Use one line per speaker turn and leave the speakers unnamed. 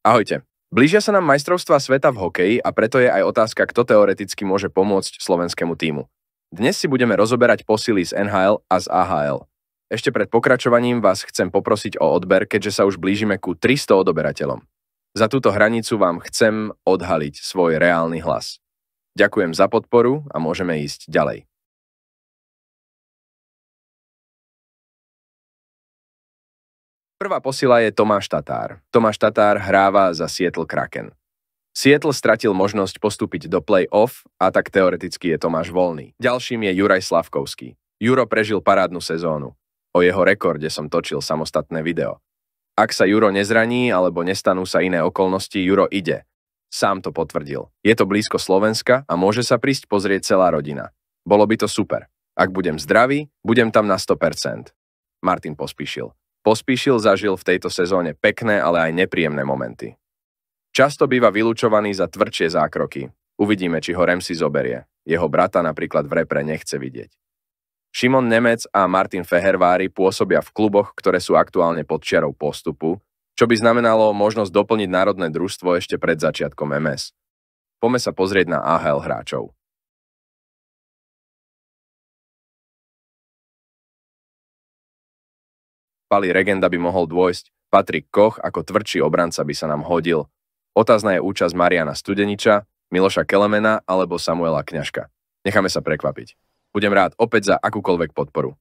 Ahojte. Blížia sa nám majstrovstvá sveta v hokeji a preto je aj otázka, kto teoreticky môže pomôcť slovenskému tímu. Dnes si budeme rozoberať posily z NHL a z AHL. Ešte pred pokračovaním vás chcem poprosiť o odber, keďže sa už blížime ku 300 odoberateľom. Za túto hranicu vám chcem odhaliť svoj reálny hlas. Ďakujem za podporu a môžeme ísť ďalej. Prvá posila je Tomáš Tatár. Tomáš Tatár hráva za Seattle Kraken. Seattle stratil možnosť postúpiť do play-off a tak teoreticky je Tomáš voľný. Ďalším je Juraj Slavkovský. Juro prežil parádnu sezónu. O jeho rekorde som točil samostatné video. Ak sa Juro nezraní alebo nestanú sa iné okolnosti, Juro ide. Sám to potvrdil. Je to blízko Slovenska a môže sa prísť pozrieť celá rodina. Bolo by to super. Ak budem zdravý, budem tam na 100%. Martin Pospíšil. Pospíšil zažil v tejto sezóne pekné, ale aj nepríjemné momenty. Často býva vylúčovaný za tvrdšie zákroky. Uvidíme, či ho Remsi zoberie. Jeho brata napríklad v repre nechce vidieť. Šimon Nemec a Martin Fehervári pôsobia v kluboch, ktoré sú aktuálne pod čiarou postupu, čo by znamenalo možnosť doplniť národné družstvo ešte pred začiatkom MS. Poďme sa pozrieť na AHL hráčov. Pali Regenda by mohol dôjsť, Patrik Koch ako tvrdší obranca by sa nám hodil. Otázna je účasť Mariana Studeniča, Miloša Kelemena alebo Samuela Kňažka. Necháme sa prekvapiť. Budem rád opäť za akúkoľvek podporu.